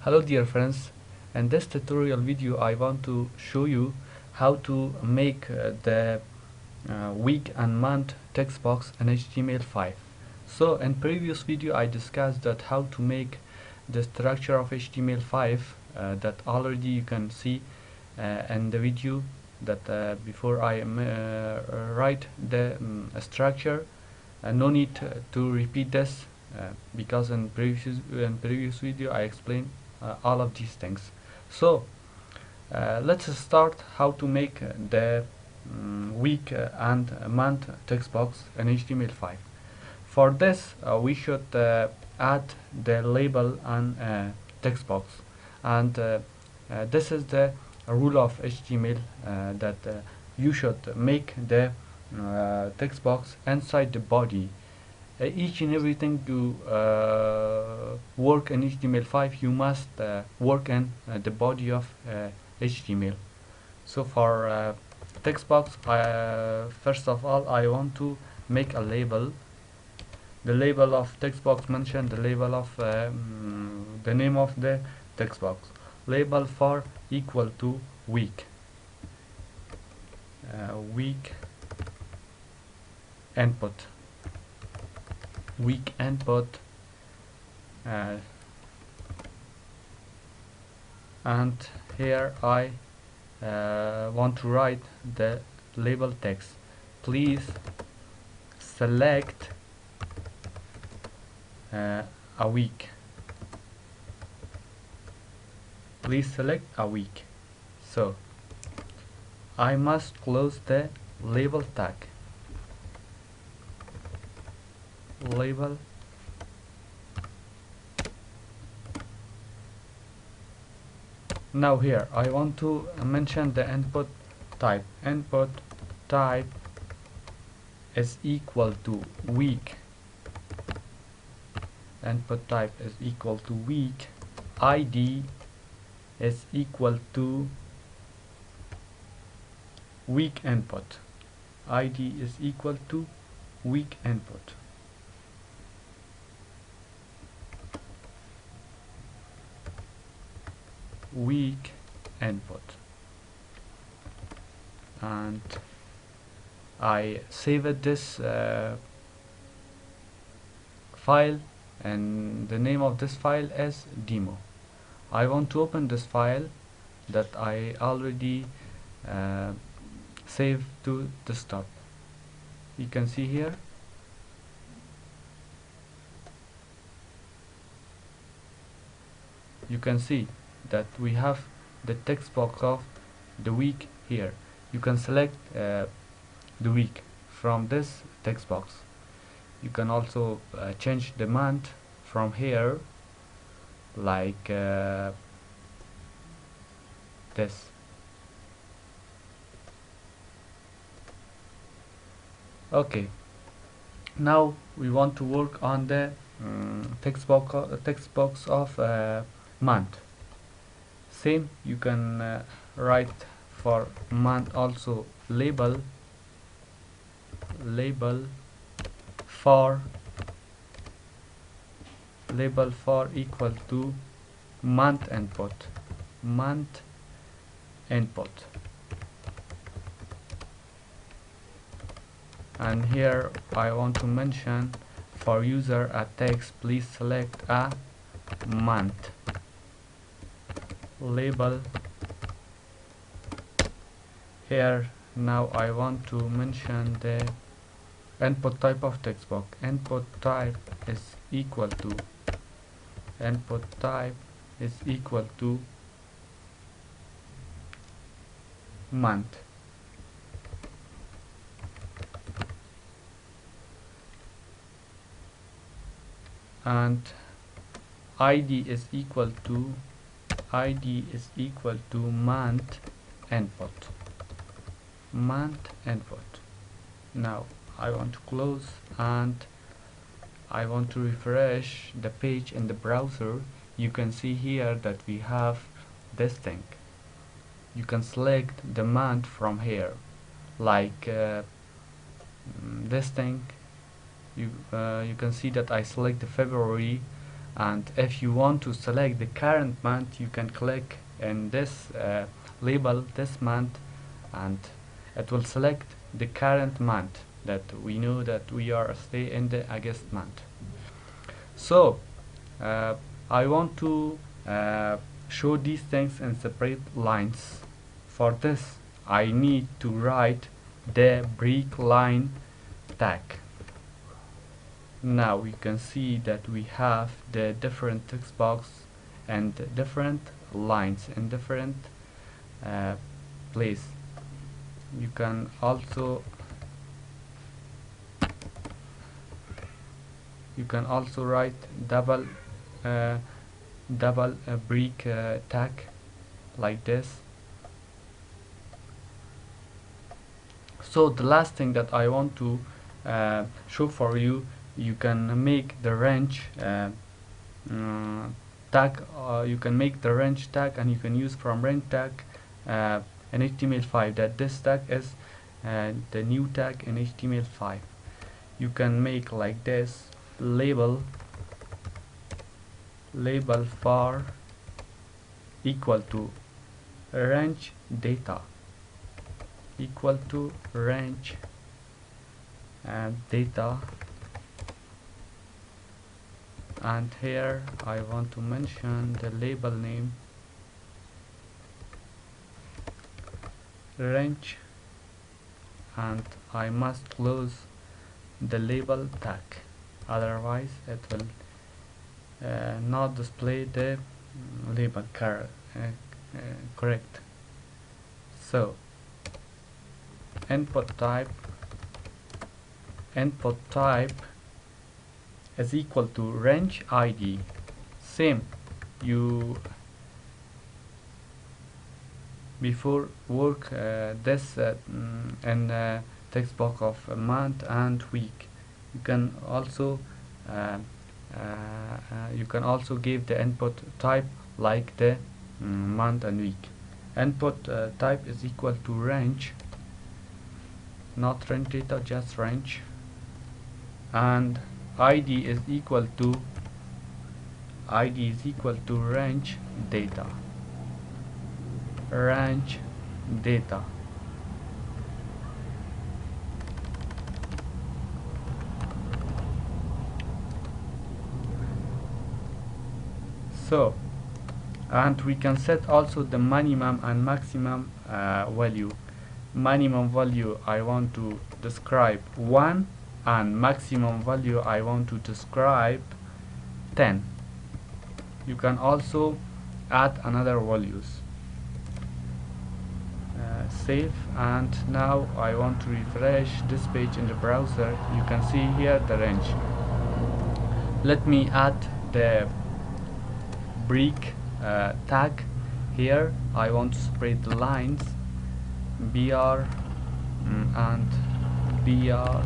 Hello dear friends, in this tutorial video I want to show you how to make the week and month text box in html5. So in previous video I discussed that how to make the structure of html5 that already you can see in the video that before I write the structure. No need to repeat this because in previous video I explained all of these things. So let's start how to make the week and month text box in HTML5. For this we should add the label and text box, and this is the rule of HTML that you should make the text box inside the body. Each and everything you work in HTML5 you must work in the body of HTML. So for text box, first of all I want to make a label. The label of text box mention the label of the name of the text box. Label for equal to week. Week input. Week input, and here I want to write the label text. Please select a week. Please select a week. So I must close the label tag. Label now here I want to mention the input type. Input type is equal to week. Input type is equal to week. ID is equal to week input. ID is equal to week input. Week input, and I saved this file, and the name of this file is demo. I want to open this file that I already saved to desktop. You can see here you can see that we have the text box of the week here. You can select the week from this text box. You can also change the month from here, like this. Okay, now we want to work on the text box of month. Same, you can write for month also label for equal to month input. And here I want to mention for user a text, please select a month. Label here. Now I want to mention the input type of text box. Input type is equal to month. And ID is equal to month input. Now I want to close and I want to refresh the page in the browser. You can see here that we have this thing. You can select the month from here, like this thing. You can see that I select the February and if you want to select the current month, you can click in this label this month, and it will select the current month that we know that we are stay in the August month. So I want to show these things in separate lines. For this I need to write the break line tag. Now you can see that we have the different text box and different lines in different place. You can also write double break tag like this. So the last thing that I want to show for you, you can make the range tag. You can make the range tag, and you can use from range tag in HTML5 that this tag is the new tag in HTML5. You can make like this: label var equal to range data equal to range data, and here I want to mention the label name range, and I must close the label tag, otherwise it will not display the label correct. So input type is equal to range ID. Same, you before work this in text box of month and week. You can also give the input type like the month and week. Input type is equal to range, not range data, just range, and ID is equal to range data. So, and we can set also the minimum and maximum value. Minimum value I want to describe 1, and maximum value I want to describe 10. You can also add another values. Save, and now I want to refresh this page in the browser. You can see here the range. Let me add the break tag here. I want to separate the lines BR and BR.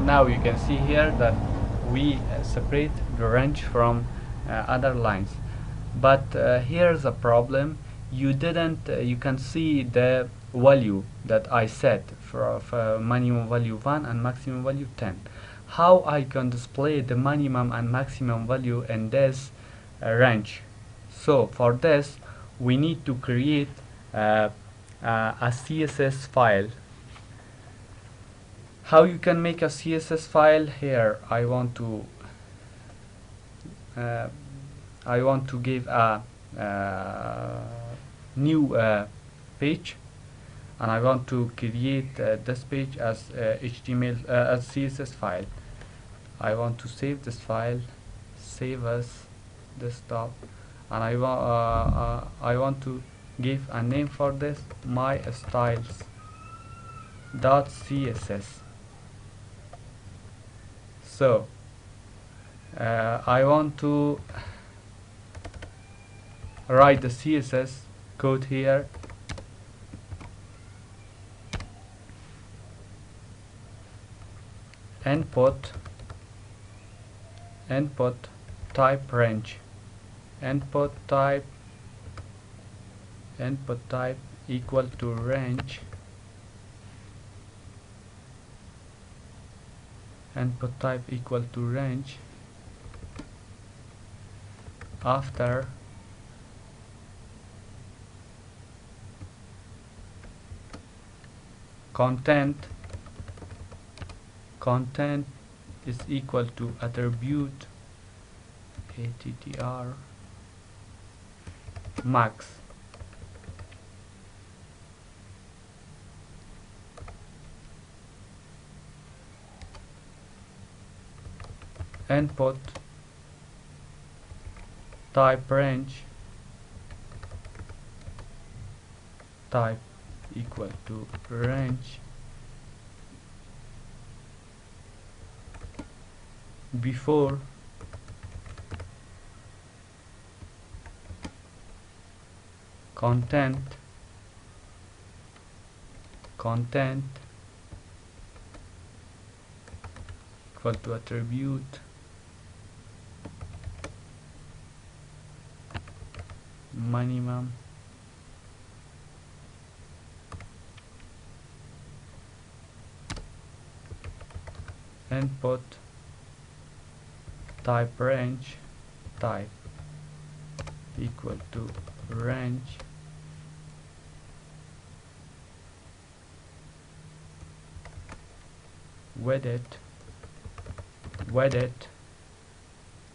Now you can see here that we separate the range from other lines, but here's a problem. You didn't you can see the value that I set for minimum value 1 and maximum value 10. How I can display the minimum and maximum value in this range? So for this we need to create a CSS file. How you can make a CSS file? Here I want to give a new page, and I want to create this page as HTML as CSS file. I want to save this file, save as desktop, and I want to give a name for this, my styles.css. So I want to write the CSS code here. Input type range, input type equal to range, input type equal to range. After content is equal to attribute attr max. Input type range type equal to range before content equal to attribute minimum input type range type equal to range width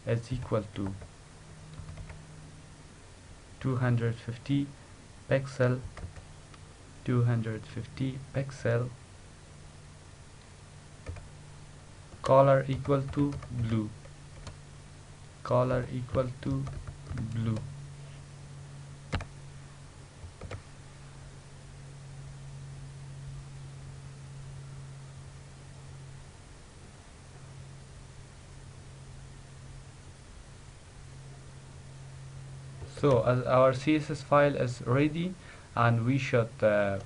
is equal to 250 pixel color equal to blue So as our CSS file is ready, and we should call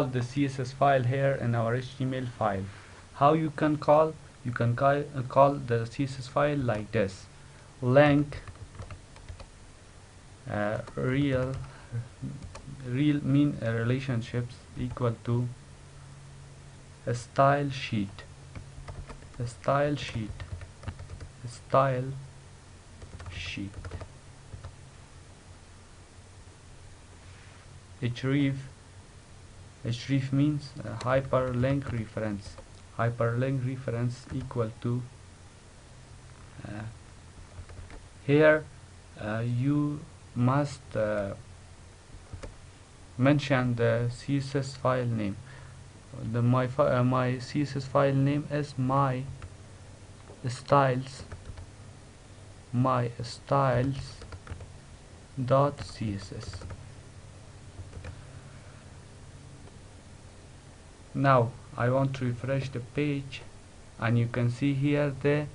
the CSS file here in our HTML file. How you can call? You can call the CSS file like this: link real mean relationships equal to a style sheet href means hyperlink reference equal to here you must mention the CSS file name. My CSS file name is my styles dot CSS. Now I want to refresh the page, and you can see here the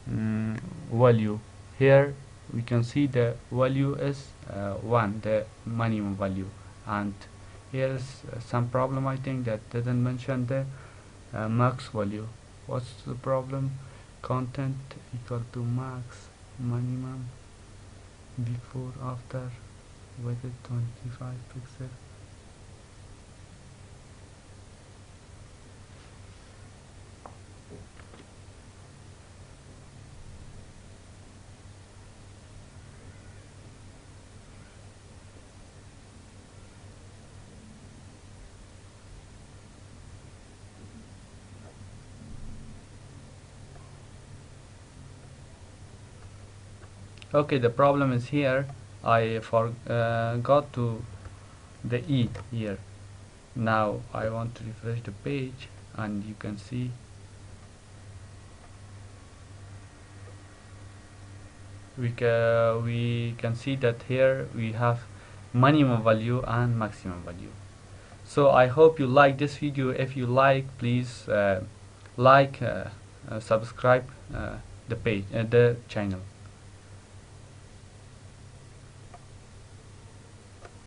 value. Here we can see the value is 1, the minimum value, and here's some problem. I think that didn't mention the max value. What's the problem? Content equal to max minimum before after width 25 pixel. Okay, the problem is here. I forgot to the E here. Now I want to refresh the page, and you can see we can see that here we have minimum value and maximum value. So I hope you like this video. If you like, please subscribe the channel.